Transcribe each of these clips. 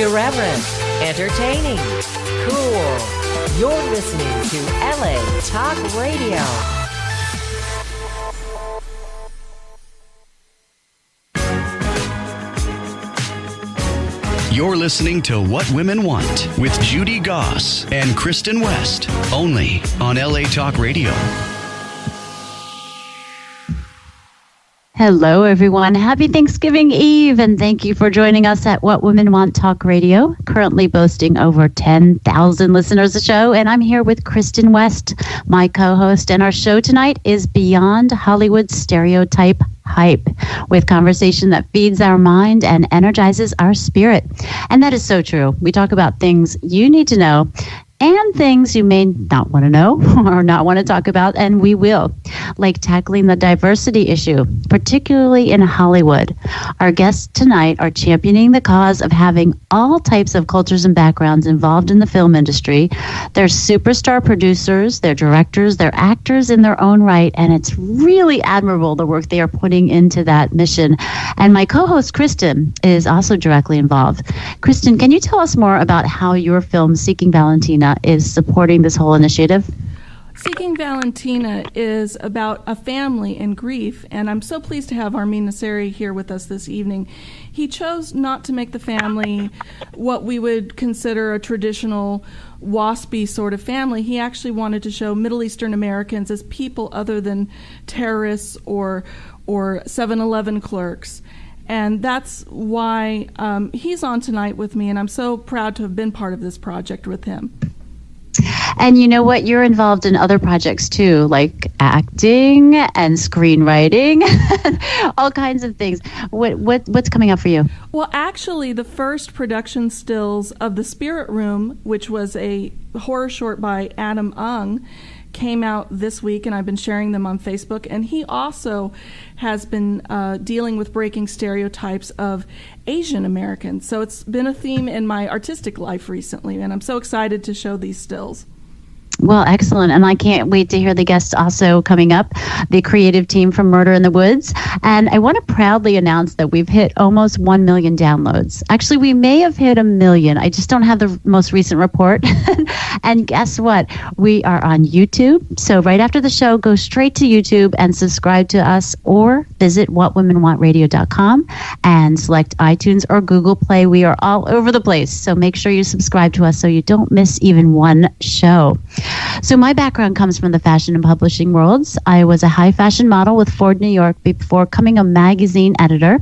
Irreverent, entertaining, cool. You're listening to LA Talk Radio. You're listening to What Women Want with Judy Goss and Kristin West, only on LA Talk Radio. Hello, everyone. Happy Thanksgiving Eve, and thank you for joining us at What Women Want Talk Radio, currently boasting over 10,000 listeners a show, and I'm here with Kristin West, my co-host, and our show tonight is Beyond Hollywood's Stereotype Hype, with conversation that feeds our mind and energizes our spirit. And that is so true. We talk about things you need to know and things you may not want to know or not want to talk about, and we will, like tackling the diversity issue, particularly in Hollywood. Our guests tonight are championing the cause of having all types of cultures and backgrounds involved in the film industry. They're superstar producers, they're directors, they're actors in their own right, and it's really admirable the work they are putting into that mission. And my co-host, Kristin, is also directly involved. Kristin, can you tell us more about how your film, Seeking Valentina, is supporting this whole initiative? Seeking Valentina is about a family in grief, and I'm so pleased to have Armin Nasseri here with us this evening. He chose not to make the family what we would consider a traditional waspy sort of family. He actually wanted to show Middle Eastern Americans as people other than terrorists or 7-Eleven clerks. And that's why he's on tonight with me, and I'm so proud to have been part of this project with him. And you know what? You're involved in other projects too, like acting and screenwriting, all kinds of things. What's coming up for you? Well, actually, the first production stills of The Spirit Room, which was a horror short by Adam Ung, came out this week, and I've been sharing them on Facebook. And he also has been dealing with breaking stereotypes of Asian Americans. So it's been a theme in my artistic life recently, and I'm so excited to show these stills. Well, excellent. And I can't wait to hear the guests also coming up, the creative team from Murder in the Woods. And I want to proudly announce that we've hit almost 1 million downloads. Actually, we may have hit 1 million. I just don't have the most recent report. And guess what? We are on YouTube. So right after the show, go straight to YouTube and subscribe to us, or visit whatwomenwantradio.com and select iTunes or Google Play. We are all over the place. So make sure you subscribe to us so you don't miss even one show. So my background comes from the fashion and publishing worlds. I was a high fashion model with Ford New York before becoming a magazine editor.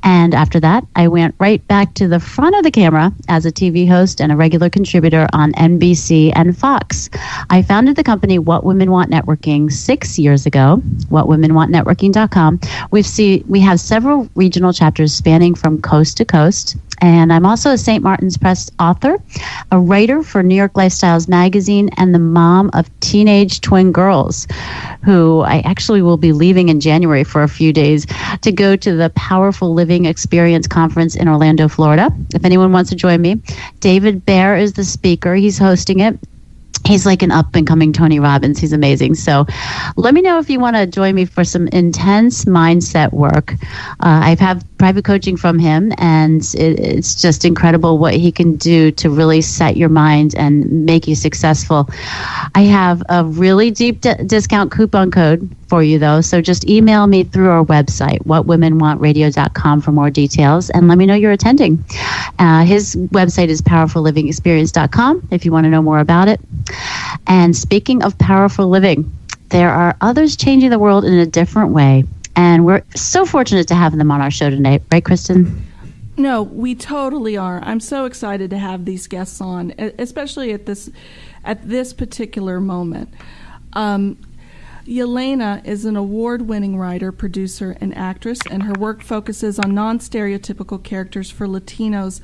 And after that, I went right back to the front of the camera as a TV host and a regular contributor on NBC and Fox. I founded the company What Women Want Networking 6 years ago, whatwomenwantnetworking.com. We have several regional chapters spanning from coast to coast. And I'm also a St. Martin's Press author, a writer for New York Lifestyles magazine, and the mom of teenage twin girls, who I actually will be leaving in January for a few days to go to the Powerful Living Experience Conference in Orlando, Florida. If anyone wants to join me, David Baer is the speaker. He's hosting it. He's like an up-and-coming Tony Robbins. He's amazing. So let me know if you want to join me for some intense mindset work. I've had private coaching from him, and it's just incredible what he can do to really set your mind and make you successful. I have a really deep discount coupon code for you, though. So just email me through our website, whatwomenwantradio.com, for more details, and let me know you're attending. His website is powerfullivingexperience.com if you want to know more about it. And speaking of powerful living, there are others changing the world in a different way. And we're so fortunate to have them on our show tonight. Right, Kristin? No, we totally are. I'm so excited to have these guests on, especially at this particular moment. Yelyna is an award-winning writer, producer, and actress, and her work focuses on non-stereotypical characters for Latinos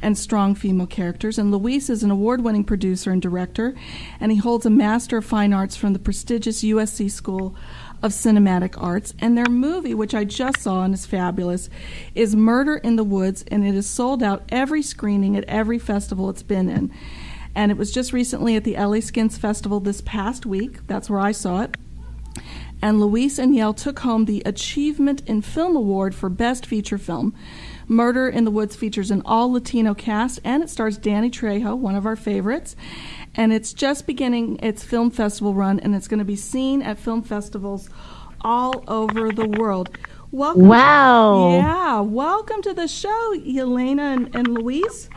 and strong female characters. And Luis is an award-winning producer and director, and he holds a Master of Fine Arts from the prestigious USC School of Cinematic Arts. And their movie, which I just saw and is fabulous, is Murder in the Woods, and it is sold out every screening at every festival it's been in. And it was just recently at the LA Skins Festival this past week. That's where I saw it. And Luis and Yel took home the Achievement in Film Award for Best Feature Film, Murder in the Woods features an all-Latino cast, and it stars Danny Trejo, one of our favorites. And it's just beginning its film festival run, and it's going to be seen at film festivals all over the world. Welcome. Wow. Welcome to the show, Yelyna and Louise.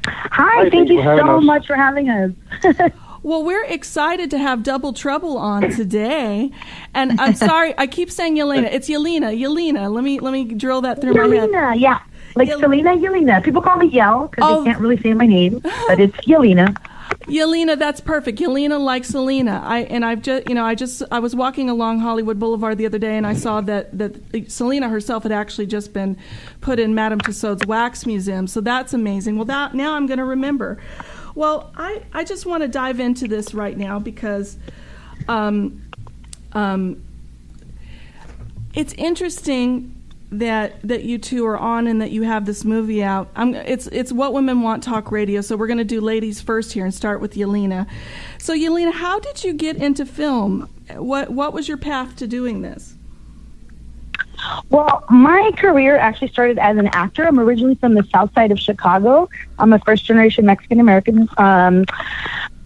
Hi, thank you so much for having us. Well, we're excited to have Double Trouble on today. And I'm sorry, I keep saying Yelyna. It's Yelyna. Let me drill that through my head. Yelyna, yeah. Like Selena, Yelyna. People call me Yel because they can't really say my name, but it's Yelyna. Yelyna, that's perfect. Yelyna like Selena. I was walking along Hollywood Boulevard the other day, and I saw that Selena herself had actually just been put in Madame Tussauds Wax Museum. So that's amazing. Well, now I'm going to remember. Well, I just want to dive into this right now because it's interesting that you two are on and that you have this movie out. It's What Women Want Talk Radio, so we're going to do ladies first here and start with Yelyna. So Yelyna, how did you get into film? What was your path to doing this? Well, my career actually started as an actor. I'm originally from the south side of Chicago. I'm a first-generation Mexican-American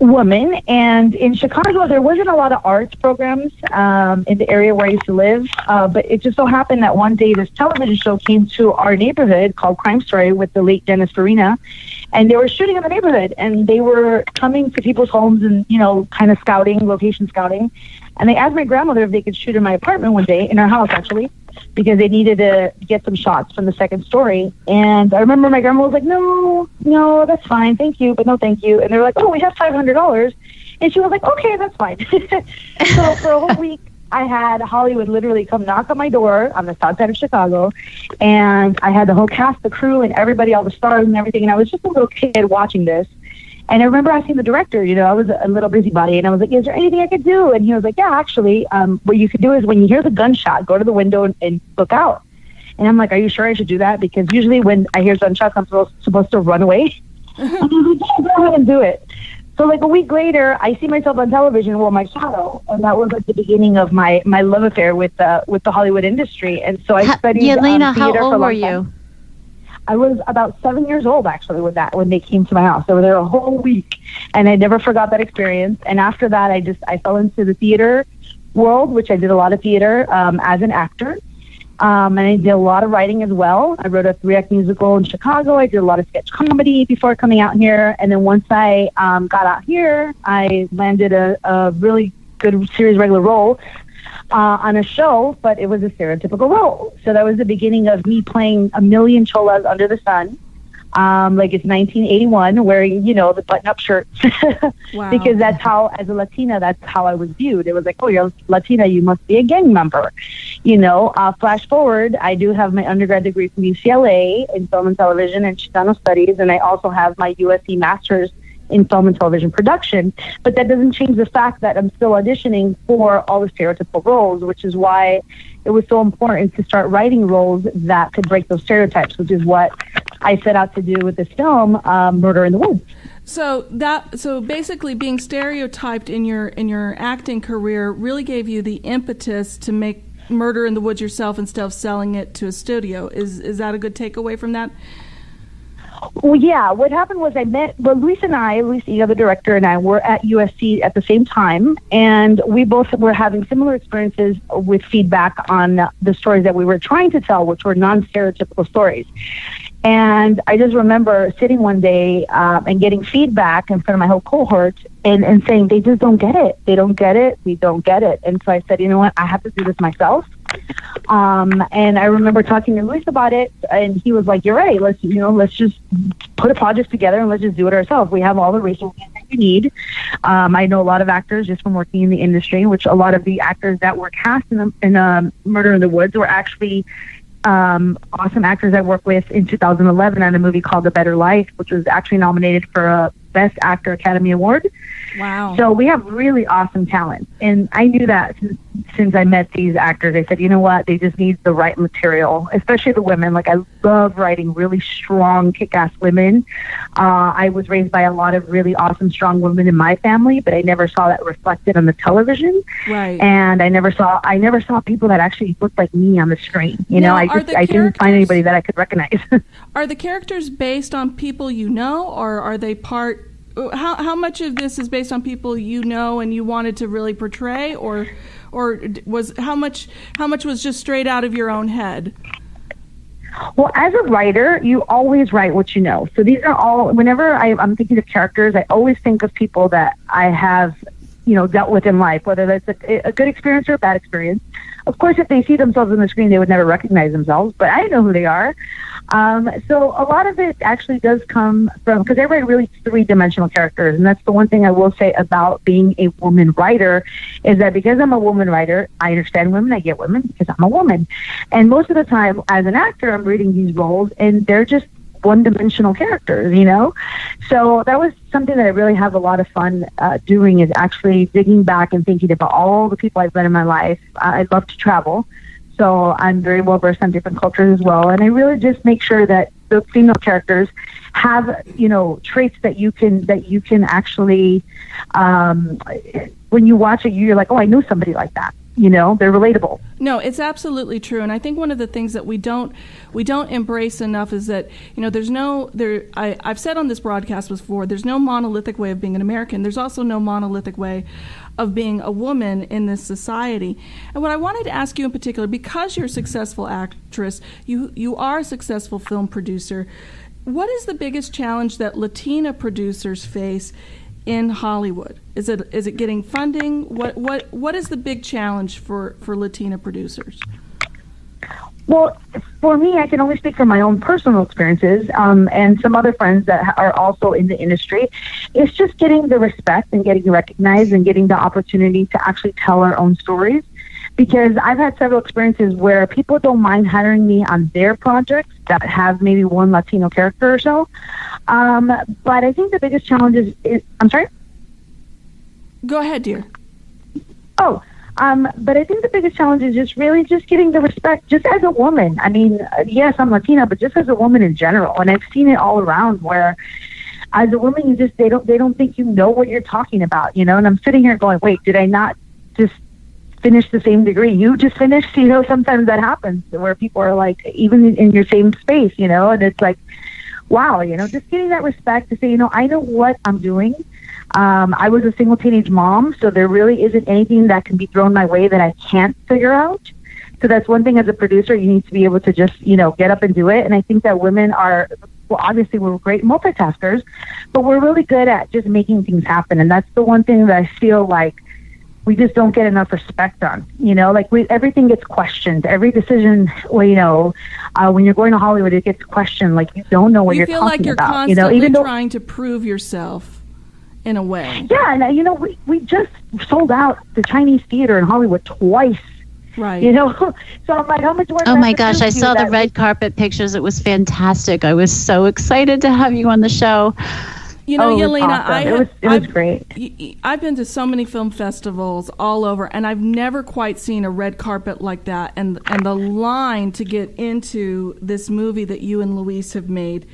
woman. And in Chicago, there wasn't a lot of arts programs in the area where I used to live. But it just so happened that one day this television show came to our neighborhood called Crime Story with the late Dennis Farina. And they were shooting in the neighborhood. And they were coming to people's homes and, kind of scouting, location scouting. And they asked my grandmother if they could shoot in my apartment one day, in our house, actually, because they needed to get some shots from the second story. And I remember my grandma was like, no, that's fine. Thank you, but no thank you. And they were like, oh, we have $500. And she was like, okay, that's fine. So for a whole week, I had Hollywood literally come knock on my door on the south side of Chicago. And I had the whole cast, the crew, and everybody, all the stars and everything. And I was just a little kid watching this. And I remember asking the director, I was a little busybody, and I was like, is there anything I could do? And he was like, yeah, actually, what you could do is when you hear the gunshot, go to the window and look out. And I'm like, are you sure I should do that? Because usually when I hear gunshots, I'm supposed to run away. And he was like, yeah, go ahead and do it. So like a week later, I see myself on television, my shadow, and that was like the beginning of my love affair with the Hollywood industry. And so I studied Yelyna, how theater old for were you? I was about 7 years old, actually, when they came to my house. They were there a whole week, and I never forgot that experience. And after that, I fell into the theater world, which I did a lot of theater as an actor. And I did a lot of writing as well. I wrote a 3-act musical in Chicago. I did a lot of sketch comedy before coming out here. And then once I got out here, I landed a really good series regular role on a show, but it was a stereotypical role. So that was the beginning of me playing a million cholas under the sun. Like it's 1981, wearing, the button-up shirts. Wow. Because that's how, as a Latina, that's how I was viewed. It was like, oh, you're Latina, you must be a gang member. Flash forward, I do have my undergrad degree from UCLA in film and television and Chicano studies, and I also have my USC master's in film and television production, but that doesn't change the fact that I'm still auditioning for all the stereotypical roles, which is why it was so important to start writing roles that could break those stereotypes, which is what I set out to do with this film, Murder in the Woods. So basically being stereotyped in your acting career really gave you the impetus to make Murder in the Woods yourself instead of selling it to a studio. Is that a good takeaway from that? Well, yeah. What happened was Luis Iga, the director, and I were at USC at the same time, and we both were having similar experiences with feedback on the stories that we were trying to tell, which were non-stereotypical stories. And I just remember sitting one day and getting feedback in front of my whole cohort and saying, they just don't get it. They don't get it. We don't get it. And so I said, you know what? I have to do this myself. And I remember talking to Luis about it, and he was like, you're right. Let's just put a project together and let's just do it ourselves. We have all the resources that you need. I know a lot of actors just from working in the industry, which a lot of the actors that were cast in Murder in the Woods were actually awesome actors I worked with in 2011 on a movie called The Better Life, which was actually nominated for Best Actor Academy Award. Wow. So we have really awesome talent. And I knew that since I met these actors. I said, you know what? They just need the right material, especially the women. Like, I love writing really strong, kick-ass women. I was raised by a lot of really awesome, strong women in my family, but I never saw that reflected on the television. Right. And I never saw people that actually looked like me on the screen. You know, I didn't find anybody that I could recognize. Are the characters based on people you know, or are they part? How much of this is based on people you know and you wanted to really portray, or was how much was just straight out of your own head? Well, as a writer, you always write what you know. So these are all, whenever I'm thinking of characters, I always think of people that I have, dealt with in life, whether that's a good experience or a bad experience. Of course, if they see themselves on the screen, they would never recognize themselves, but I know who they are. So a lot of it actually does come from, because I write really three-dimensional characters, and that's the one thing I will say about being a woman writer, is that because I'm a woman writer, I understand women, I get women, because I'm a woman. And most of the time, as an actor, I'm reading these roles, and they're just one-dimensional characters, So that was something that I really have a lot of fun doing, is actually digging back and thinking about all the people I've met in my life. I love to travel, so I'm very well versed on different cultures as well. And I really just make sure that the female characters have, traits that you can actually, when you watch it, you're like, oh, I know somebody like that. They're relatable. No, it's absolutely true. And I think one of the things that we don't embrace enough is that, I've said on this broadcast before, there's no monolithic way of being an American. There's also no monolithic way of being a woman in this society. And what I wanted to ask you in particular, because you're a successful actress, you are a successful film producer, what is the biggest challenge that Latina producers face in Hollywood? Is it getting funding? What is the big challenge for Latina producers? Well, for me, I can only speak from my own personal experiences, and some other friends that are also in the industry. It's just getting the respect and getting recognized and getting the opportunity to actually tell our own stories. Because I've had several experiences where people don't mind hiring me on their projects that have maybe one Latino character or so. But I think the biggest challenge is I'm sorry? Go ahead, dear. Oh, but I think the biggest challenge is just really just getting the respect just as a woman. I mean, yes, I'm Latina, but just as a woman in general. And I've seen it all around where as a woman, they don't think you know what you're talking about, And I'm sitting here going, wait, did I not just finish the same degree you just finished? Sometimes that happens where people are like, even in your same space, and it's like, wow, just getting that respect to say, I know what I'm doing. I was a single teenage mom, so there really isn't anything that can be thrown my way that I can't figure out. So that's one thing as a producer, you need to be able to just, get up and do it. And I think that women are, well, obviously we're great multitaskers, but we're really good at just making things happen. And that's the one thing that I feel like we just don't get enough respect on, everything gets questioned. Every decision, when you're going to Hollywood, it gets questioned. Like, you don't know what you're talking about. You feel like you're constantly even trying to prove yourself in a way. Yeah, and we just sold out the Chinese theater in Hollywood twice. Right. So I'm like, how much more? Oh my gosh, I saw the red carpet pictures. It was fantastic. I was so excited to have you on the show. Yelyna, awesome. It was great. I've been to so many film festivals all over, and I've never quite seen a red carpet like that. And the line to get into this movie that you and Luis have made.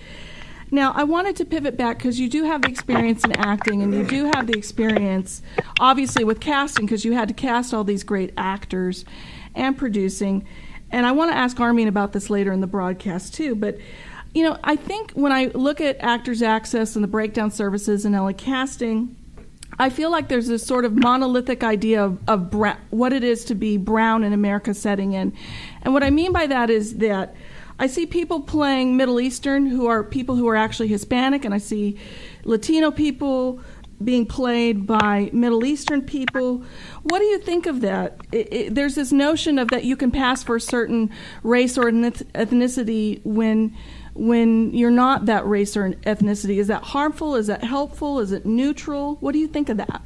Now, I wanted to pivot back because you do have the experience in acting, and you do have the experience, obviously, with casting, because you had to cast all these great actors and producing. And I want to ask Armin about this later in the broadcast, too. But I think when I look at Actors Access and the breakdown services and LA Casting, I feel like there's this sort of monolithic idea of what it is to be brown in America setting in. And what I mean by that is that I see people playing Middle Eastern who are people who are actually Hispanic, and I see Latino people being played by Middle Eastern people. What do you think of that? There's this notion of that you can pass for a certain race or ethnicity when you're not that race or ethnicity. Is that harmful? Is that helpful? Is it neutral? What do you think of that?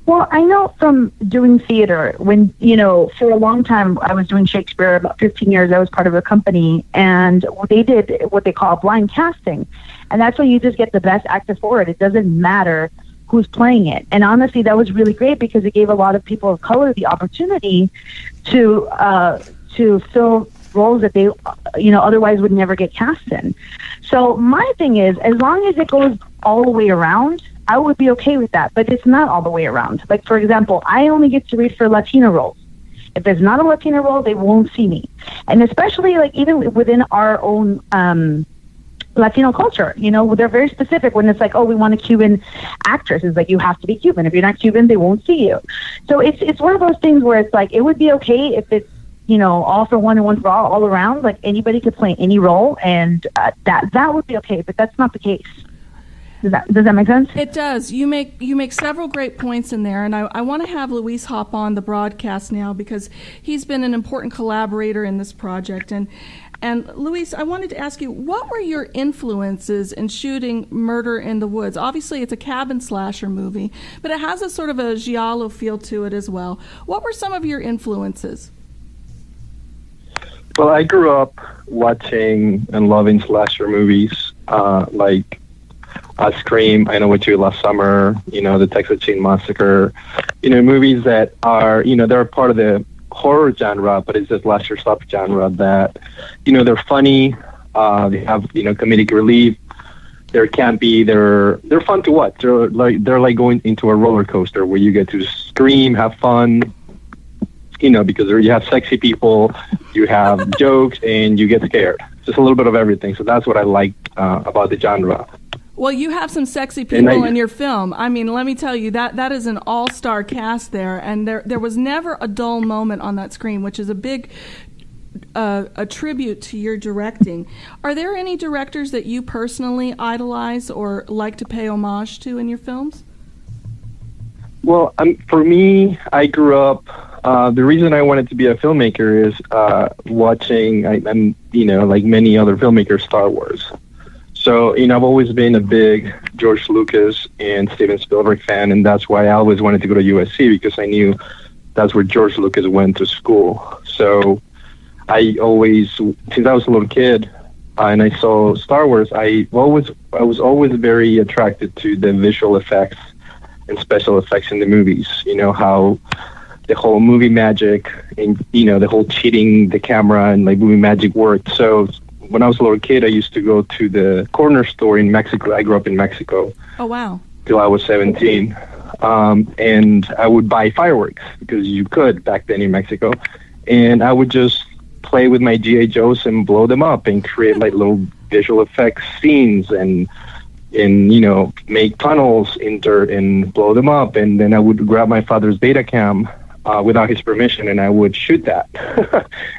Well, I know from doing theater, when, for a long time I was doing Shakespeare, about 15 years I was part of a company, and they did what they call blind casting. And that's when you just get the best actor for it. It doesn't matter who's playing it. And honestly, that was really great because it gave a lot of people of color the opportunity to fill roles that they, otherwise would never get cast in. So my thing is, as long as it goes all the way around, I would be okay with that. But it's not all the way around. Like, for example, I only get to read for Latino roles. If there's not a Latino role, they won't see me. And especially, like, even within our own Latino culture, they're very specific when it's like, oh, we want a Cuban actress. It's like, you have to be Cuban. If you're not Cuban, they won't see you. So it's one of those things where it's like, it would be okay if it's, all for one and one for all around. Like, anybody could play any role, and that would be okay. But that's not the case. Does that make sense? It does. You make several great points in there, and I want to have Luis hop on the broadcast now because he's been an important collaborator in this project. And Luis, I wanted to ask you, what were your influences in shooting Murder in the Woods? Obviously, it's a cabin slasher movie, but it has a sort of a giallo feel to it as well. What were some of your influences? Well, I grew up watching and loving slasher movies, like Scream, I Know What You Did Last Summer, the Texas Chain Massacre, movies that are, they're part of the horror genre, but it's a slasher sub-genre that, they're funny, they have, comedic relief, they're campy, they're fun to watch. They're like going into a roller coaster where you get to scream, have fun, because you have sexy people, you have jokes, and you get scared. Just a little bit of everything. So that's what I like about the genre. Well, you have some sexy people in your film. I mean, let me tell you, that is an all-star cast there, and there was never a dull moment on that screen, which is a big a tribute to your directing. Are there any directors that you personally idolize or like to pay homage to in your films? Well, for me, I grew up. The reason I wanted to be a filmmaker is watching, like many other filmmakers, Star Wars. So, I've always been a big George Lucas and Steven Spielberg fan, and that's why I always wanted to go to USC, because I knew that's where George Lucas went to school. So I always, since I was a little kid, and I saw Star Wars, I was always very attracted to the visual effects and special effects in the movies. How the whole movie magic and, the whole cheating the camera and like movie magic worked. So when I was a little kid, I used to go to the corner store in Mexico. I grew up in Mexico. Oh, wow. Till I was 17. And I would buy fireworks because you could back then in Mexico. And I would just play with my G.I. Joes and blow them up and create like little visual effects scenes and make tunnels in dirt and blow them up. And then I would grab my father's Betacam without his permission, and I would shoot that.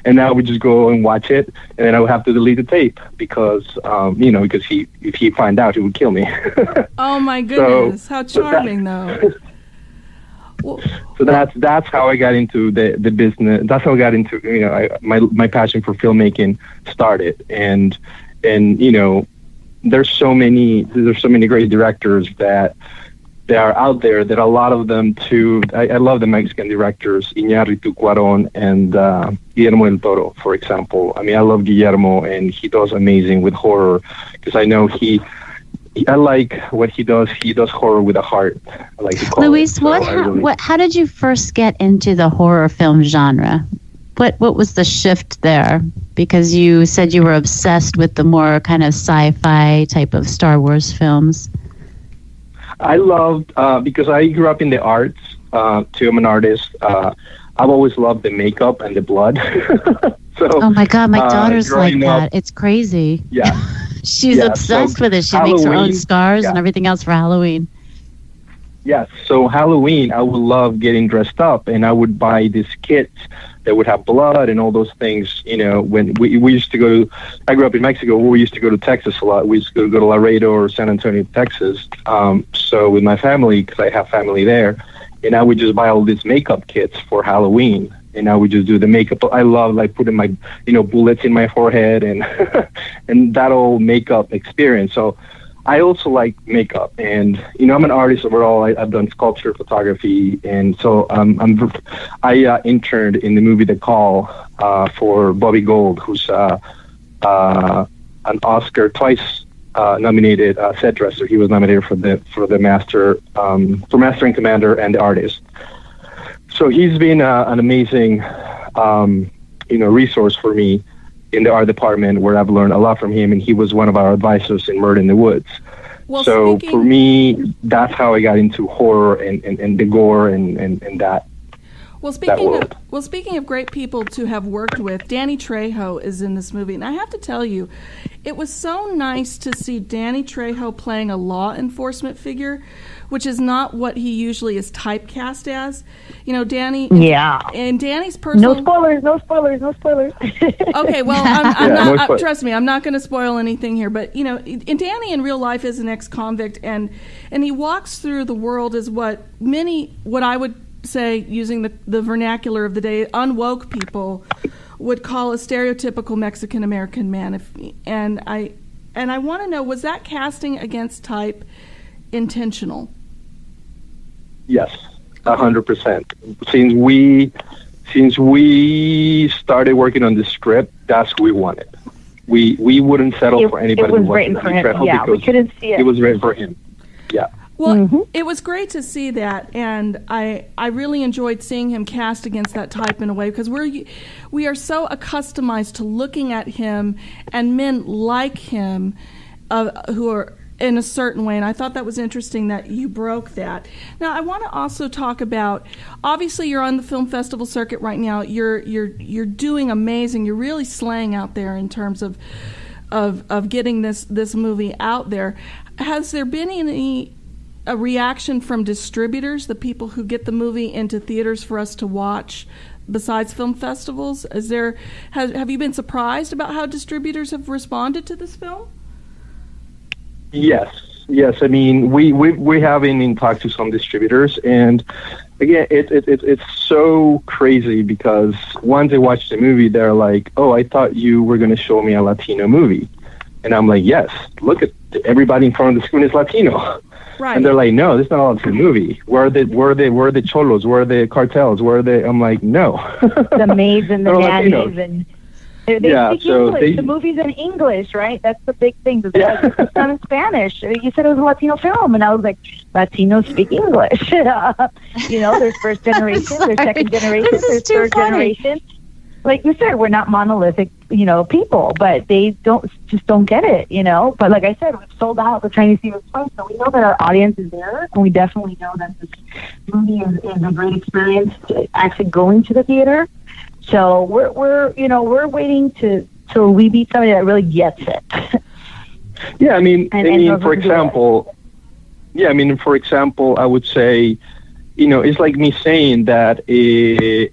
And I would just go and watch it, and then I would have to delete the tape because if he find out, he would kill me. Oh my goodness! How charming, though. So that's how I got into the business. That's how I got into my passion for filmmaking started, and there's so many great directors that are out there, that a lot of them too. I love the Mexican directors, Iñárritu, Cuarón, and Guillermo del Toro, for example. I mean, I love Guillermo, and he does amazing with horror, because I know I like what he does. He does horror with a heart, I like to call Luis, it. how did you first get into the horror film genre? What was the shift there? Because you said you were obsessed with the more kind of sci-fi type of Star Wars films. I loved, because I grew up in the arts, too. I'm an artist. I've always loved the makeup and the blood. So, oh my God, my daughter's like that. Up, it's crazy. Yeah. She's obsessed with it. She makes her own scars and everything else for Halloween. Yes. So Halloween, I would love getting dressed up, and I would buy these kits that would have blood and all those things. When we used to go to, I grew up in Mexico. We used to go to Texas a lot. We used to go to Laredo or San Antonio, Texas. So with my family, because I have family there, and I would just buy all these makeup kits for Halloween. And I would just do the makeup. I love like putting my, bullets in my forehead and and that whole makeup experience. So I also like makeup, and I'm an artist overall. I've done sculpture, photography, and so I interned in the movie The Call for Bobby Gold, who's an Oscar twice nominated set dresser. He was nominated for the master and commander and the artist. So he's been an amazing resource for me in the art department, where I've learned a lot from him, and he was one of our advisors in Murder in the Woods. Well, so for me, that's how I got into horror and the gore and that. Well, speaking of great people to have worked with, Danny Trejo is in this movie, and I have to tell you, it was so nice to see Danny Trejo playing a law enforcement figure, which is not what he usually is typecast as. You know, Danny. Yeah. And Danny's personal. No spoilers. Okay, well, I'm not. Trust me, I'm not going to spoil anything here. But you know, and Danny in real life is an ex-convict, and he walks through the world as what I would say, using the vernacular of the day, unwoke people would call a stereotypical Mexican American man. And I want to know, was that casting against type intentional? Yes, 100%. Since we started working on the script, that's what we wanted. We wouldn't settle for anybody. It was written for him. Yeah, we couldn't see it. It was written for him. Yeah. Well, It was great to see that, and I really enjoyed seeing him cast against that type in a way, because we are so accustomed to looking at him and men like him who are in a certain way, and I thought that was interesting that you broke that. Now, I want to also talk about, obviously you're on the film festival circuit right now. You're doing amazing. You're really slaying out there in terms of getting this movie out there. Has there been a reaction from distributors, the people who get the movie into theaters for us to watch, besides film festivals? Have you been surprised about how distributors have responded to this film? Yes. I mean, we have been in talk to some distributors, and again, it's so crazy because once they watch the movie, they're like, "Oh, I thought you were going to show me a Latino movie," and I'm like, "Yes, look at everybody in front of the screen is Latino." Right. And they're like, "No, this is not a Latino movie. Where are the cholos? Where are the cartels? Where are they?" I'm like, "No." The maids and the nannies and they speak English. The movie's in English, right? That's the big thing. It's not in Spanish. You said it was a Latino film, and I was like, Latinos speak English. There's first generation, there's second generation, there's third generation. Like you said, we're not monolithic, people, but they don't get it, But like I said, we've sold out the Chinese theater twice, so we know that our audience is there, and we definitely know that this movie is a great experience to actually going to the theater. So we're waiting till we meet somebody that really gets it. Yeah, for example, I would say, it's like me saying that a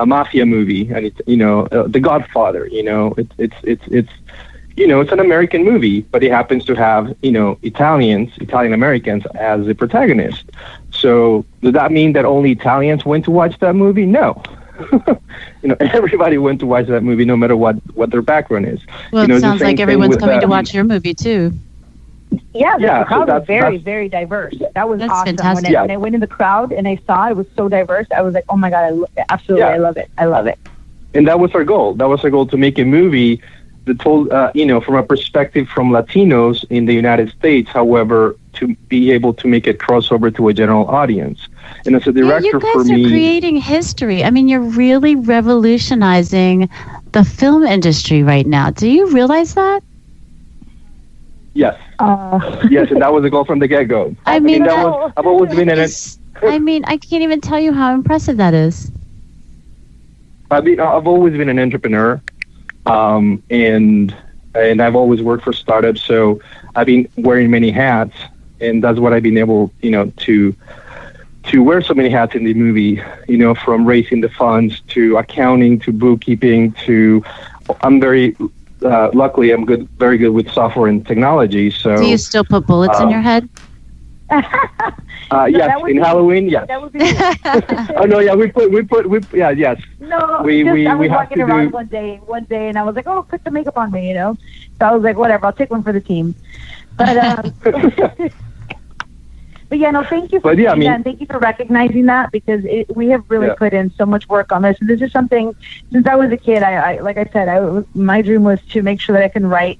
mafia movie, and The Godfather, it's an American movie, but it happens to have Italian Americans as the protagonist. So does that mean that only Italians went to watch that movie? No. Everybody went to watch that movie, no matter what their background is. Well, it sounds like everyone's coming to watch your movie too. Yeah, the crowd was very, very diverse. That's awesome. Fantastic. When I went in the crowd and I saw it was so diverse, I was like, oh my God, I love it. And that was our goal. To make a movie that told, from a perspective from Latinos in the United States, however, to be able to make it crossover to a general audience. And as a director, for me, you guys are creating history. You're really revolutionizing the film industry right now. Do you realize that? Yes. Yes, and that was the goal from the get-go. I've always been I can't even tell you how impressive that is. I've always been an entrepreneur, and I've always worked for startups. So I've been wearing many hats, and that's what I've been able, to wear so many hats in the movie. From raising the funds to accounting to bookkeeping to, I'm very. Luckily, I'm very good with software and technology. So, do you still put bullets in your head? Yes, in Halloween, yes. That would be oh no, yeah, yes. No, I was walking around one day, and I was like, oh, put the makeup on me, So I was like, whatever, I'll take one for the team. But But yeah, no, thank you for that, and thank you for recognizing that, because we have really put in so much work on this. And this is something, since I was a kid, I like I said, my dream was to make sure that I can write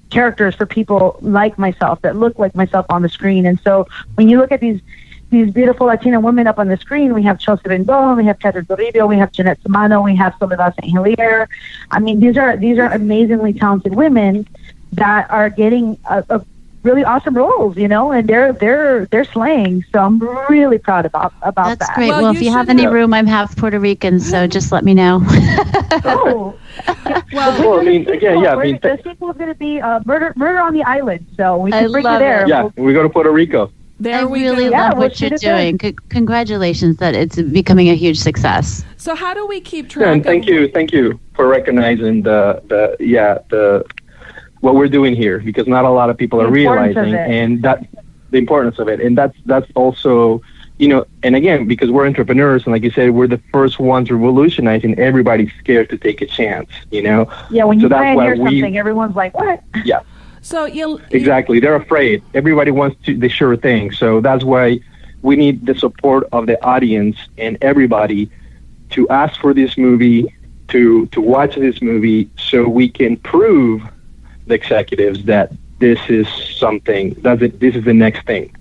characters for people like myself, that look like myself on the screen. And so when you look at these beautiful Latina women up on the screen, we have Chelsea Rendon, we have Catherine Toribio, we have Jeanette Samano, we have Soledad St. Hilaire. I mean, these are amazingly talented women that are getting a really awesome roles, you know, and they're slaying. So I'm really proud about That's that. Great. Well, if you have any room, I'm half Puerto Rican, so just let me know. Well, I mean, again, the sequel is going to be Murder on the Island, so we can bring you there. Yeah, we go to Puerto Rico. I really love what you're doing. Congratulations that it's becoming a huge success. So how do we keep track? And thank you for recognizing the what we're doing here, because not a lot of people are realizing, and that the importance of it, and that's also, you know, and again, because we're entrepreneurs, and like you said, we're the first ones revolutionizing. Everybody's scared to take a chance, you know. Yeah, when you pioneer something, everyone's like, what? Yeah. So exactly, they're afraid. Everybody wants the sure thing. So that's why we need the support of the audience and everybody to ask for this movie, to watch this movie, so we can prove the executives that this is something, this is the next thing,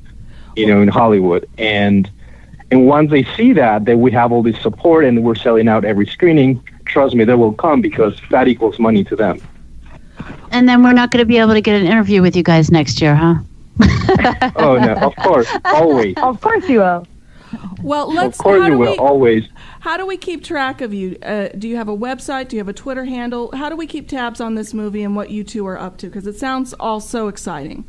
you know, in Hollywood. And once they see that we have all this support and we're selling out every screening, trust me, they will come, because that equals money to them. And then we're not going to be able to get an interview with you guys next year, huh? Oh, no, of course, always. Of course you will. Well, always. How do we keep track of you? Do you have a website? Do you have a Twitter handle? How do we keep tabs on this movie and what you two are up to? Because it sounds all so exciting.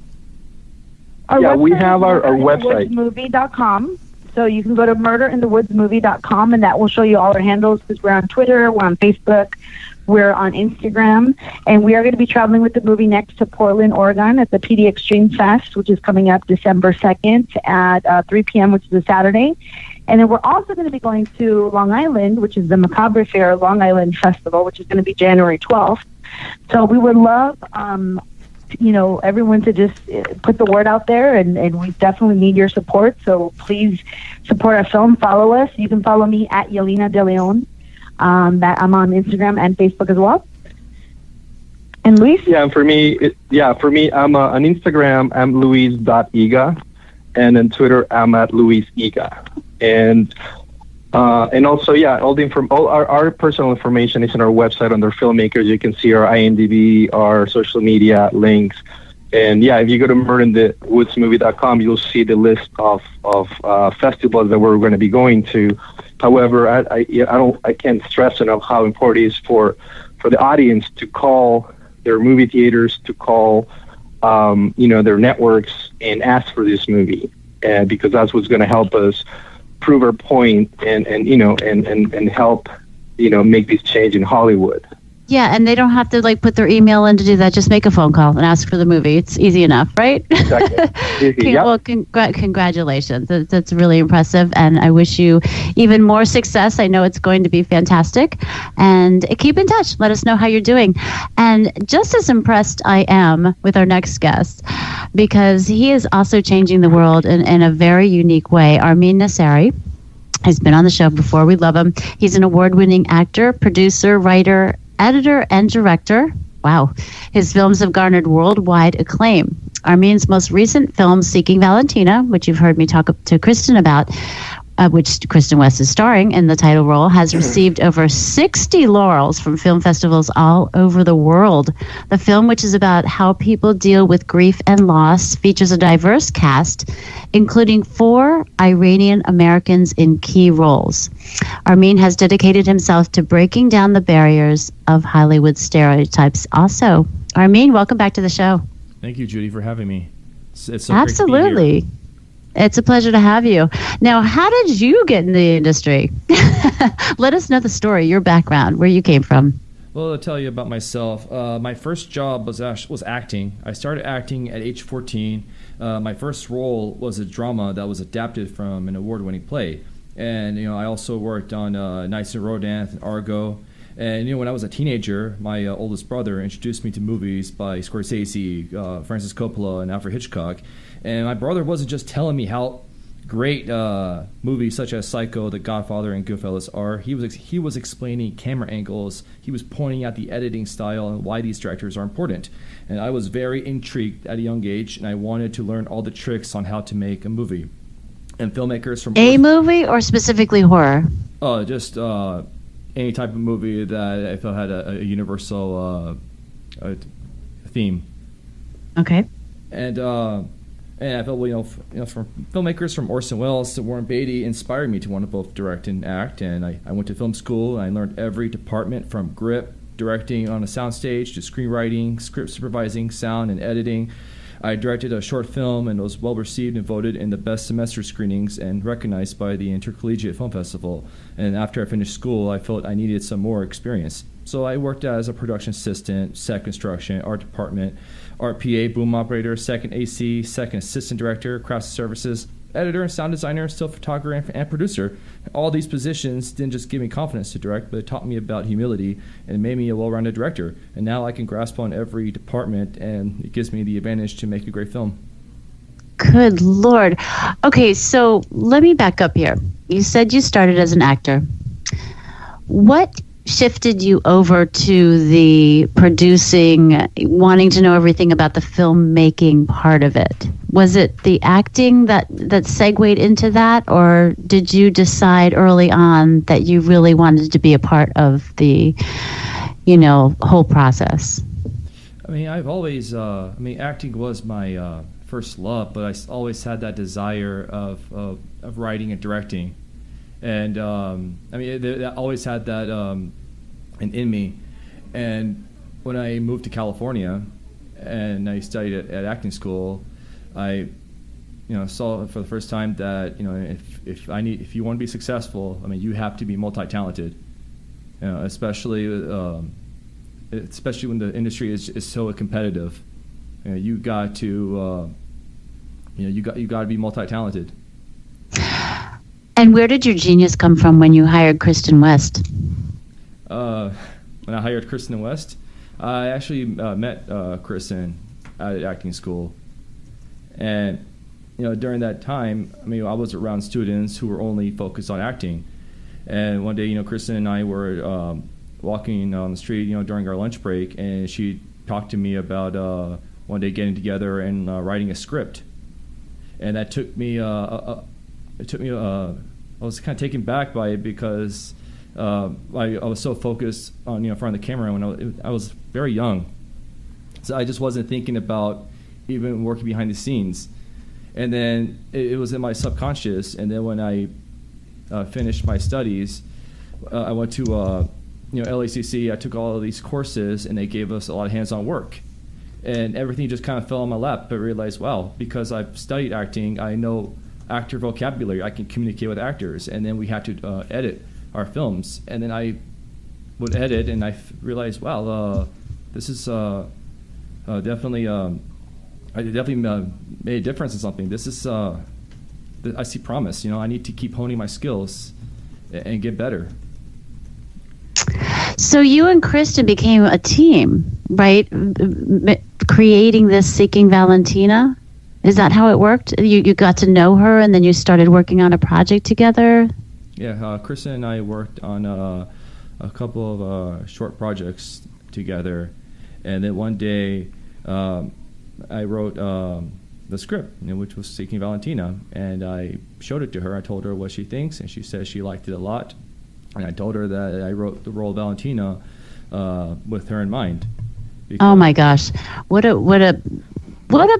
We have our website. Murderinthe-woods-movie.com. So you can go to murderinthe-woods-movie.com, and that will show you all our handles, because we're on Twitter, we're on Facebook, we're on Instagram, and we are going to be traveling with the movie next to Portland, Oregon at the PD Extreme Fest, which is coming up December 2nd at 3 p.m., which is a Saturday. And then we're also going to be going to Long Island, which is the Macabre Fair Long Island Festival, which is going to be January 12th. So we would love, everyone to just put the word out there, and we definitely need your support. So please support our film. Follow us. You can follow me at Yelyna De Leon. That I'm on Instagram and Facebook as well. And Luis? Yeah, for me, I'm on Instagram, I'm luis.iga, and on Twitter, I'm at luisiga. And also, all our personal information is on our website under filmmakers. You can see our IMDb, our social media links. And if you go to murderinthe-woods-movie.com, you'll see the list of festivals that we're going to be going to. However, I can't stress enough how important it is for the audience to call their movie theaters, to call their networks, and ask for this movie, because that's what's going to help us prove our point and help make this change in Hollywood. Yeah, and they don't have to put their email in to do that. Just make a phone call and ask for the movie. It's easy enough, right? Exactly. Easy, yep. Well, congratulations. That's really impressive, and I wish you even more success. I know it's going to be fantastic, and keep in touch. Let us know how you're doing. And just as impressed I am with our next guest, because he is also changing the world in a very unique way. Armin Nasseri. He's been on the show before. We love him. He's an award-winning actor, producer, writer, editor, and director. Wow. His films have garnered worldwide acclaim. Armin's most recent film, Seeking Valentina, which you've heard me talk to Kristin about, which Kristin West is starring in the title role, has received over 60 laurels from film festivals all over the world. The film, which is about how people deal with grief and loss, features a diverse cast, including 4 Iranian Americans in key roles. Armin has dedicated himself to breaking down the barriers of Hollywood stereotypes also. Armin, welcome back to the show. Thank you, Judy, for having me. It's so Absolutely. Great to be here. It's a pleasure to have you. Now, how did you get in the industry? Let us know the story, your background, where you came from. Well, I'll tell you about myself. My first job was acting. I started acting at age 14. My first role was a drama that was adapted from an award-winning play. And, I also worked on Knights of Rodanthe and Argo. And, when I was a teenager, my oldest brother introduced me to movies by Scorsese, Francis Coppola, and Alfred Hitchcock. And my brother wasn't just telling me how great movies such as Psycho, The Godfather, and Goodfellas are. He was explaining camera angles. He was pointing out the editing style and why these directors are important. And I was very intrigued at a young age, and I wanted to learn all the tricks on how to make a movie. And filmmakers from movie or specifically horror? Just any type of movie that I felt had a universal theme. Okay. And I felt, from filmmakers from Orson Welles to Warren Beatty inspired me to want to both direct and act. And I went to film school, and I learned every department from grip, directing on a soundstage, to screenwriting, script supervising, sound, and editing. I directed a short film and was well received and voted in the best semester screenings and recognized by the Intercollegiate Film Festival. And after I finished school, I felt I needed some more experience. So I worked as a production assistant, set construction, art department, art PA, boom operator, second AC, second assistant director, craft services, editor and sound designer, still photographer and producer. All these positions didn't just give me confidence to direct, but it taught me about humility and made me a well-rounded director. And now I can grasp on every department, and it gives me the advantage to make a great film. Good Lord. Okay, so let me back up here. You said you started as an actor. What shifted you over to the producing, wanting to know everything about the filmmaking part of it? Was it the acting that segued into that, or did you decide early on that you really wanted to be a part of the, whole process? I mean, I've always, acting was my first love, but I always had that desire of writing and directing. And, I always had that in me. And when I moved to California and I studied at acting school, I saw for the first time that if you want to be successful, you have to be multi-talented, especially when the industry is so competitive. You got to be multi-talented. And where did your genius come from when you hired Kristin West? When I hired Kristin West, I actually met Kristin at acting school. And, during that time, I was around students who were only focused on acting. And one day, Kristin and I were walking on the street, during our lunch break, and she talked to me about one day getting together and writing a script. And that took me, I was kind of taken back by it because I was so focused on, in front of the camera when I was very young. So I just wasn't thinking about even working behind the scenes. And then it was in my subconscious. And then when I finished my studies, I went to LACC. I took all of these courses, and they gave us a lot of hands-on work. And everything just kind of fell on my lap. But I realized, wow, because I've studied acting, I know actor vocabulary. I can communicate with actors. And then we had to edit our films. And then I would edit, and I realized, wow, this is definitely... I definitely made a difference in something. This is, I see promise. I need to keep honing my skills and get better. So you and Kristin became a team, right? Creating this Seeking Valentina? Is that how it worked? You got to know her, and then you started working on a project together? Yeah, Kristin and I worked on a couple of short projects together. And then one day... I wrote the script, which was Seeking Valentina, and I showed it to her. I told her what she thinks, and she said she liked it a lot. And I told her that I wrote the role of Valentina with her in mind. Oh my gosh, what a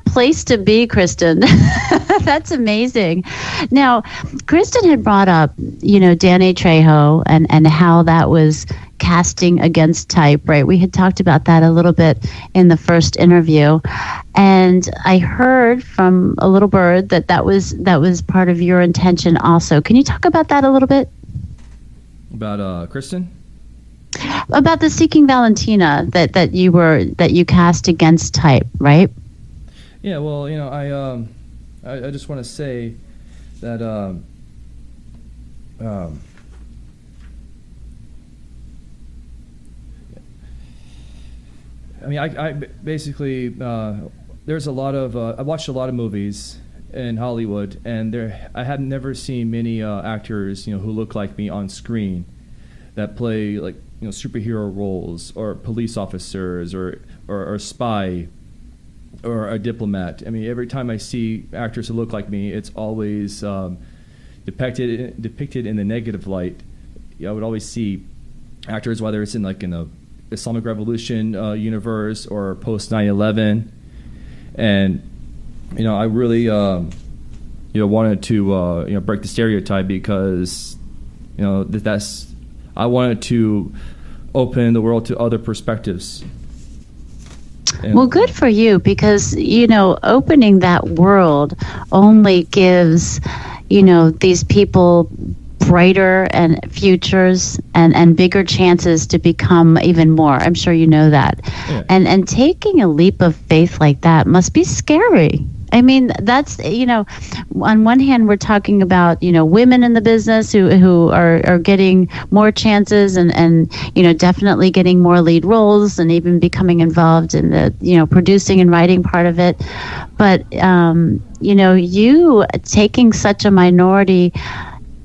place to be, Kristin. That's amazing. Now, Kristin had brought up, Danny Trejo and how that was casting against type, right? We had talked about that a little bit in the first interview. And I heard from a little bird that was part of your intention also. Can you talk about that a little bit? About Kristin? About the Seeking Valentina that you cast against type, right? Yeah, well, I just want to say that I basically the there's a lot of I watched a lot of movies in Hollywood, and I have never seen many actors, who look like me on screen, that play like superhero roles or police officers or a spy or a diplomat. I mean, every time I see actors who look like me, it's always depicted in the negative light. I would always see actors, whether it's in the Islamic Revolution universe or post 9/11, and I really wanted to break the stereotype, because I wanted to open the world to other perspectives. Well, good for you, because opening that world only gives these people brighter and futures and bigger chances to become even more. I'm sure you know that. Yeah. And taking a leap of faith like that must be scary. I mean, that's, on one hand, we're talking about, women in the business who are getting more chances and definitely getting more lead roles and even becoming involved in the, producing and writing part of it. But, you taking such a minority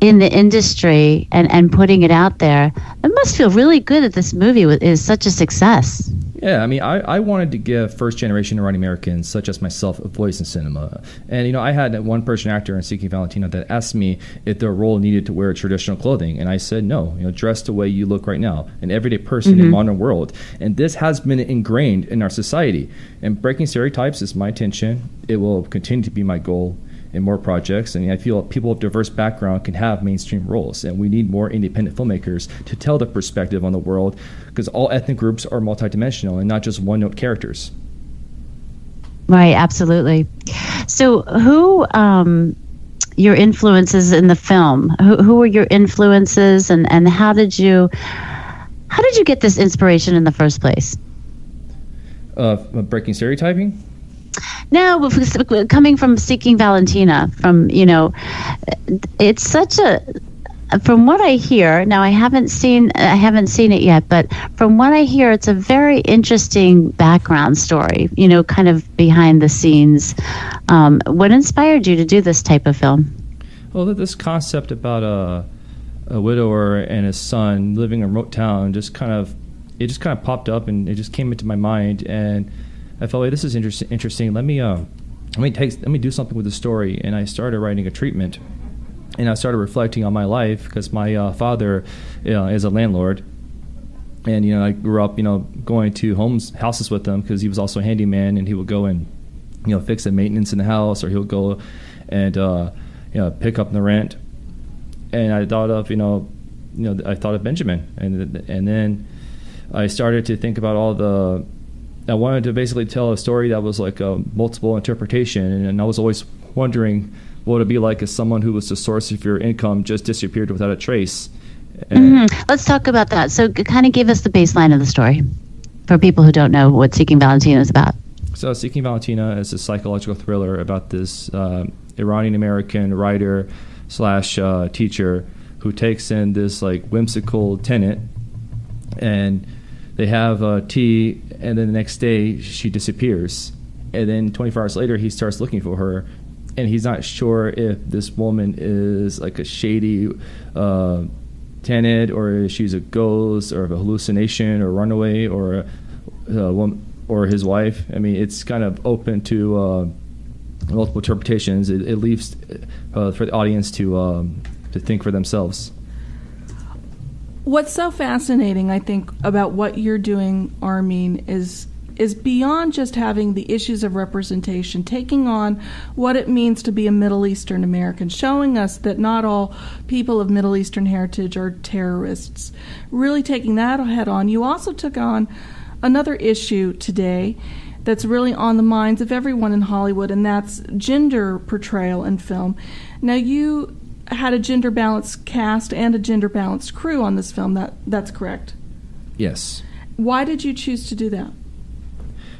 in the industry and putting it out there, it must feel really good that this movie is such a success. Yeah, I mean, I wanted to give first-generation Iranian Americans, such as myself, a voice in cinema. And, I had one person actor in Seeking Valentino that asked me if their role needed to wear traditional clothing. And I said, no, dress the way you look right now, an everyday person in the modern world. And this has been ingrained in our society. And breaking stereotypes is my intention. It will continue to be my goal in more projects. And I feel people of diverse background can have mainstream roles, and we need more independent filmmakers to tell the perspective on the world, because all ethnic groups are multidimensional and not just one-note characters. Right, absolutely. So who your influences in the film? Who were your influences, and how did you get this inspiration in the first place? Breaking stereotyping? No, coming from Seeking Valentina, it's such a, from what I hear, now I haven't seen it yet, but from what I hear, it's a very interesting background story, kind of behind the scenes. What inspired you to do this type of film? Well, this concept about a widower and his son living in a remote town just kind of popped up, and it just came into my mind, and I felt like this is interesting. Let me do something with the story, and I started writing a treatment, and I started reflecting on my life, because my father is a landlord, and I grew up going to houses with him, because he was also a handyman, and he would go and fix the maintenance in the house, or he would go and pick up the rent, and I thought of Benjamin, and then I started to think about I wanted to basically tell a story that was like a multiple interpretation, and I was always wondering what it'd be like as someone who was the source of your income just disappeared without a trace. Let's talk about that. So kind of give us the baseline of the story for people who don't know what Seeking Valentina is about. So Seeking Valentina is a psychological thriller about this Iranian American writer / teacher who takes in this like whimsical tenant, and they have tea, and then the next day she disappears. And then 24 hours later, he starts looking for her, and he's not sure if this woman is like a shady tenant, or if she's a ghost, or a hallucination, or runaway, or his wife. I mean, it's kind of open to multiple interpretations. It leaves for the audience to think for themselves. What's so fascinating, I think, about what you're doing, Armin, is beyond just having the issues of representation, taking on what it means to be a Middle Eastern American, showing us that not all people of Middle Eastern heritage are terrorists, really taking that head on. You also took on another issue today that's really on the minds of everyone in Hollywood, and that's gender portrayal in film. Now, you had a gender-balanced cast and a gender-balanced crew on this film. That's correct? Yes. Why did you choose to do that?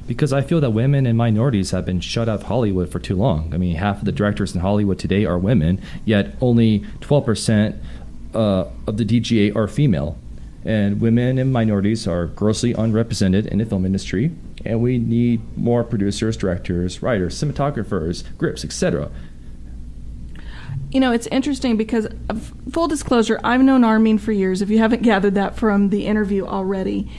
Because I feel that women and minorities have been shut out of Hollywood for too long. I mean, half of the directors in Hollywood today are women, yet only 12% of the DGA are female. And women and minorities are grossly unrepresented in the film industry, and we need more producers, directors, writers, cinematographers, grips, etc. You know, it's interesting because, full disclosure, I've known Armin for years, if you haven't gathered that from the interview already.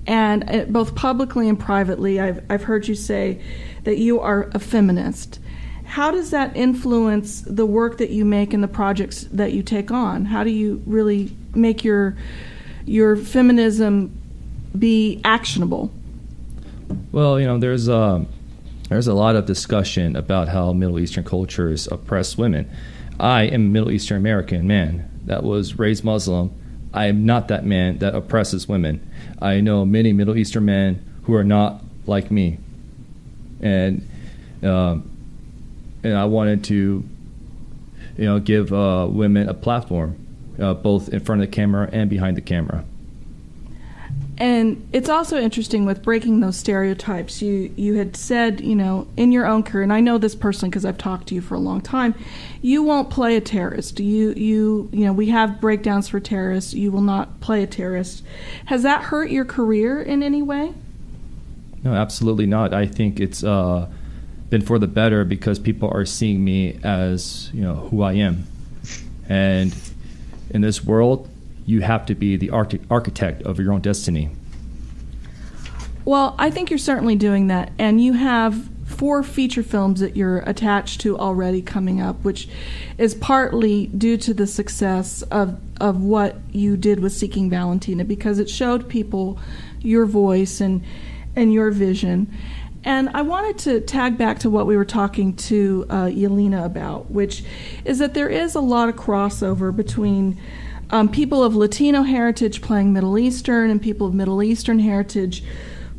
And both publicly and privately, I've heard you say that you are a feminist. How does that influence the work that you make and the projects that you take on? How do you really make your feminism be actionable? Well, you know, there's a lot of discussion about how Middle Eastern cultures oppress women. I am a Middle Eastern American man that was raised Muslim. I am not that man that oppresses women. I know many Middle Eastern men who are not like me, and I wanted to, you know, give women a platform, both in front of the camera and behind the camera. And it's also interesting with breaking those stereotypes. You had said, you know, in your own career, and I know this personally because I've talked to you for a long time, you won't play a terrorist. You know, we have breakdowns for terrorists. You will not play a terrorist. Has that hurt your career in any way? No, absolutely not. I think it's been for the better because people are seeing me as, you know, who I am. And in this world, you have to be the architect of your own destiny. Well, I think you're certainly doing that. And you have 4 feature films that you're attached to already coming up, which is partly due to the success of what you did with Seeking Valentina, because it showed people your voice and your vision. And I wanted to tag back to what we were talking to Yelyna about, which is that there is a lot of crossover between people of Latino heritage playing Middle Eastern and people of Middle Eastern heritage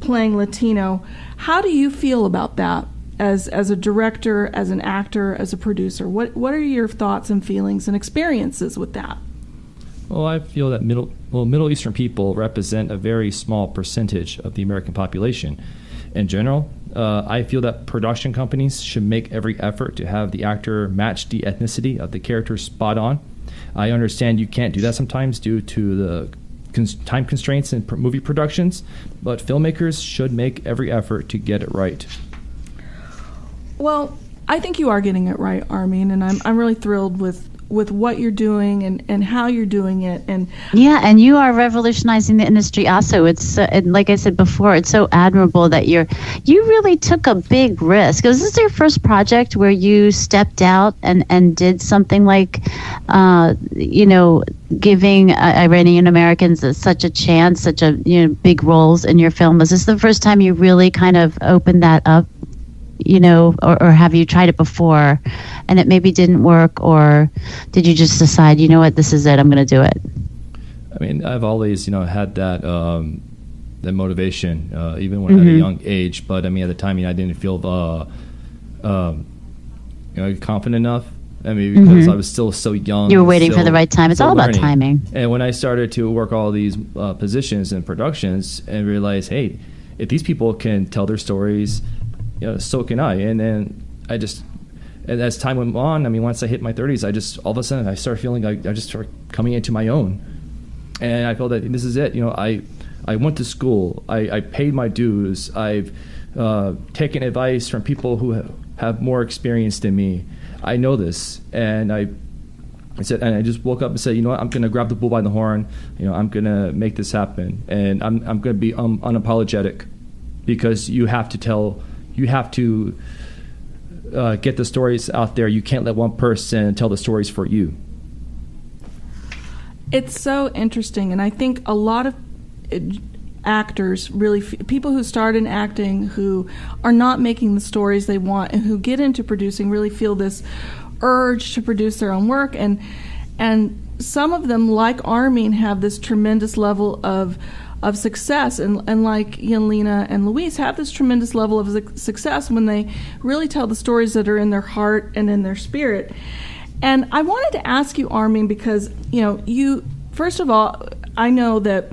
playing Latino. How do you feel about that as a director, as an actor, as a producer? What are your thoughts and feelings and experiences with that? Well, I feel that Middle Eastern people represent a very small percentage of the American population. In general, I feel that production companies should make every effort to have the actor match the ethnicity of the character spot on. I understand you can't do that sometimes due to the time constraints in movie productions, but filmmakers should make every effort to get it right. Well, I think you are getting it right, Armin, and I'm really thrilled with what you're doing and how you're doing it. And yeah, and you are revolutionizing the industry also. It's and like I said before, it's so admirable that you really took a big risk. Was this your first project where you stepped out and did something like giving Iranian Americans such a chance, such a big roles in your film? Was this the first time you really kind of opened that up? Or have you tried it before and it maybe didn't work, or did you just decide, you know what, this is it, I'm going to do it? I mean, I've always, had that motivation, even when at a young age. But I mean, at the time, I didn't feel confident enough. I mean, because I was still so young. You were waiting for the right time. It's all about timing. And when I started to work all these positions and productions and realized, hey, if these people can tell their stories, so can I. And then and as time went on, I mean, once I hit my 30s, all of a sudden I started feeling like I just started coming into my own. And I felt that this is it. I went to school. I paid my dues. I've taken advice from people who have more experience than me. I know this. And I just woke up and said, you know what, I'm going to grab the bull by the horn. I'm going to make this happen. And I'm going to be unapologetic, because you have to get the stories out there. You can't let one person tell the stories for you. It's so interesting, and I think a lot of actors, really people who start in acting who are not making the stories they want and who get into producing, really feel this urge to produce their own work, and some of them, like Armin, have this tremendous level of success, and like Yelyna and Luis, have this tremendous level of success when they really tell the stories that are in their heart and in their spirit. And I wanted to ask you, Armin, because you, first of all, I know that,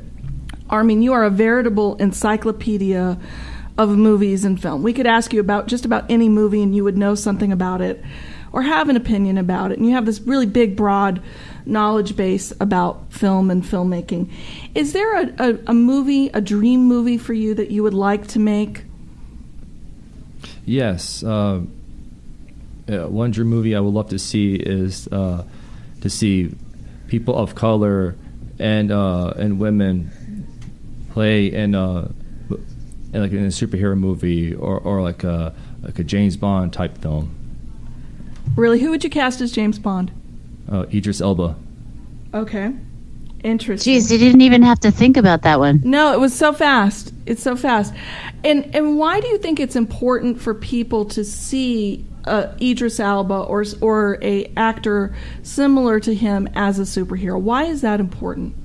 Armin, you are a veritable encyclopedia of movies and film. We could ask you about just about any movie and you would know something about it. or have an opinion about it, and you have this really big, broad knowledge base about film and filmmaking. Is there a movie, a dream movie for you that you would like to make? Yes. One dream movie I would love to see is to see people of color and women play in a superhero movie or like a James Bond type film. Really, who would you cast as James Bond? Idris Elba. Okay, interesting. Geez, you didn't even have to think about that one. No, it was so fast. It's so fast. And why do you think it's important for people to see Idris Elba or a actor similar to him as a superhero? Why is that important?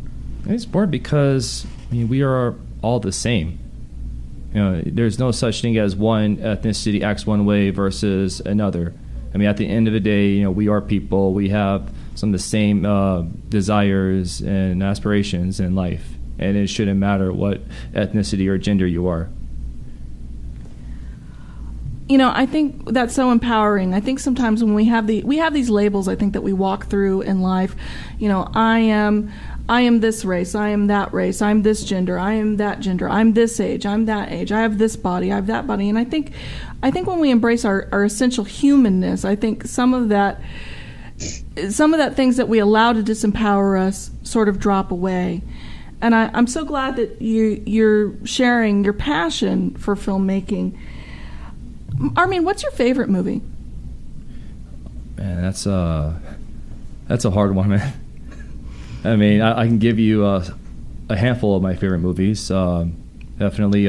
It's important because we are all the same. There's no such thing as one ethnicity acts one way versus another. At the end of the day, we are people. We have some of the same desires and aspirations in life, and it shouldn't matter what ethnicity or gender you are. I think that's so empowering. I think sometimes when we have these labels, I think that we walk through in life. I am this race, I am that race, I'm this gender, I am that gender, I'm this age, I'm that age, I have this body, I have that body. And I think when we embrace our essential humanness, I think some of that things that we allow to disempower us sort of drop away. And I'm so glad that you're sharing your passion for filmmaking. Armin, what's your favorite movie? Man, that's a hard one, man. I can give you a handful of my favorite movies. Definitely,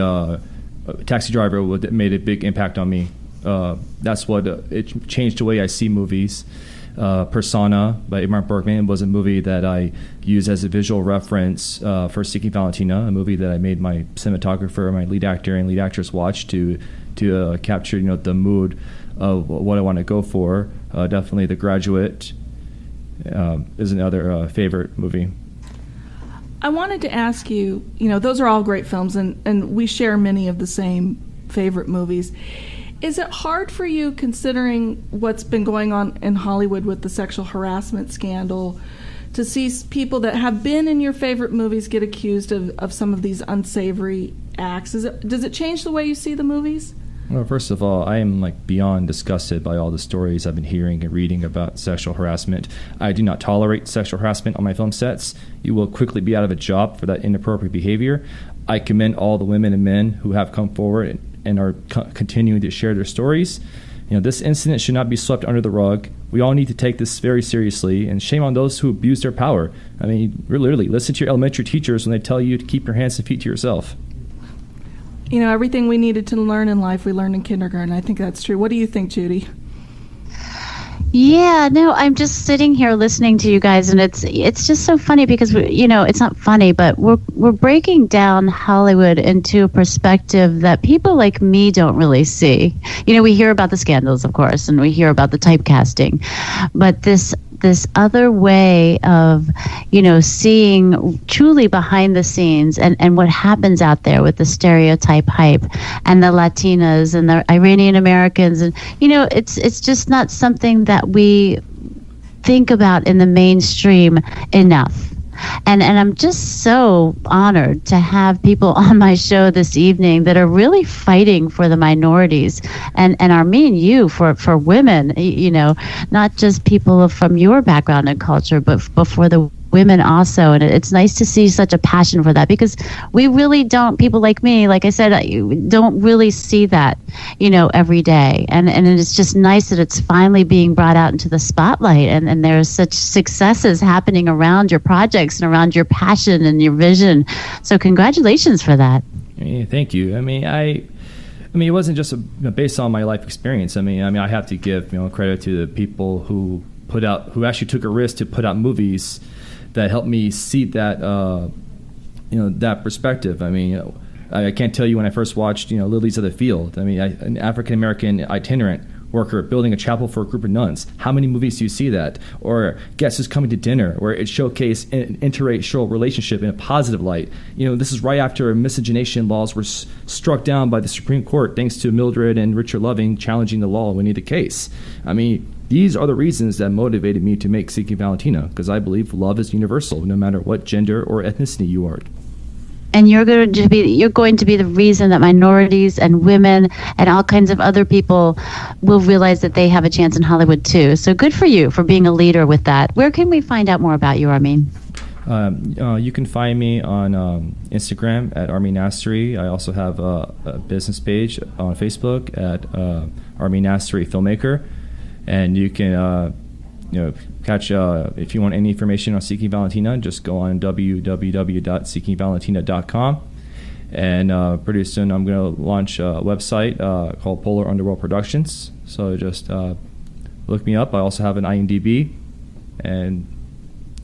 Taxi Driver made a big impact on me. That's what it changed the way I see movies. Persona by Ingmar Bergman was a movie that I used as a visual reference for Seeking Valentina, a movie that I made my cinematographer, my lead actor, and lead actress watch to capture the mood of what I want to go for. Definitely The Graduate is another favorite movie. I wanted to ask you, those are all great films, and we share many of the same favorite movies. Is it hard for you, considering what's been going on in Hollywood with the sexual harassment scandal, to see people that have been in your favorite movies get accused of some of these unsavory acts? Does it change the way you see the movies? Well, first of all, I am beyond disgusted by all the stories I've been hearing and reading about sexual harassment. I do not tolerate sexual harassment on my film sets. You will quickly be out of a job for that inappropriate behavior. I commend all the women and men who have come forward and are continuing to share their stories. This incident should not be swept under the rug. We all need to take this very seriously, and shame on those who abuse their power. Literally, listen to your elementary teachers when they tell you to keep your hands and feet to yourself. Everything we needed to learn in life, we learned in kindergarten. I think that's true. What do you think, Judy? Yeah, no, I'm just sitting here listening to you guys, and it's just so funny because it's not funny, but we're breaking down Hollywood into a perspective that people like me don't really see. We hear about the scandals, of course, and we hear about the typecasting, but this other way of seeing truly behind the scenes and what happens out there with the stereotype hype and the Latinas and the Iranian Americans, and it's just not something that we think about in the mainstream enough. And I'm just so honored to have people on my show this evening that are really fighting for the minorities and Armin, you for women, not just people from your background and culture, but for the women also. And it's nice to see such a passion for that, because we really don't, people like me, like I said, don't really see that, every day. And it's just nice that it's finally being brought out into the spotlight, and there's such successes happening around your projects and around your passion and your vision. So congratulations for that. Yeah, thank you. It wasn't just based on my life experience. I have to give credit to the people who actually took a risk to put out movies that helped me see that that perspective. I can't tell you when I first watched Lilies of the Field. An African American itinerant worker building a chapel for a group of nuns. How many movies do you see that? Or Guess Who's Coming to Dinner, where it showcased an interracial relationship in a positive light. This is right after miscegenation laws were struck down by the Supreme Court, thanks to Mildred and Richard Loving challenging the law and winning the case. I mean, these are the reasons that motivated me to make Seeking Valentina, because I believe love is universal, no matter what gender or ethnicity you are. And you're going to be the reason that minorities and women and all kinds of other people will realize that they have a chance in Hollywood too. So good for you for being a leader with that. Where can we find out more about you, Armin? You can find me on Instagram at Armin Nasseri. I also have a business page on Facebook at Armin Nasseri Filmmaker. And you can catch, if you want any information on Seeking Valentina, just go on www.seekingvalentina.com. And pretty soon I'm going to launch a website called Polar Underworld Productions. So just look me up. I also have an IMDb. And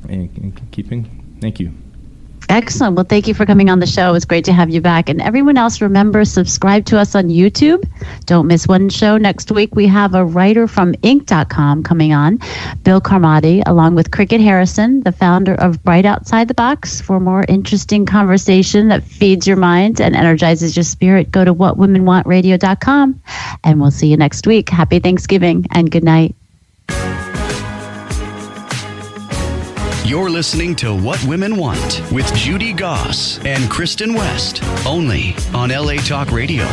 thank you. Excellent. Well, thank you for coming on the show. It's great to have you back. And everyone else, remember, subscribe to us on YouTube. Don't miss one show. Next week, we have a writer from Inc.com coming on, Bill Carmody, along with Cricket Harrison, the founder of Bright Outside the Box. For more interesting conversation that feeds your mind and energizes your spirit, go to whatwomenwantradio.com. And we'll see you next week. Happy Thanksgiving and good night. You're listening to What Women Want with Judy Goss and Kristin West, only on LA Talk Radio.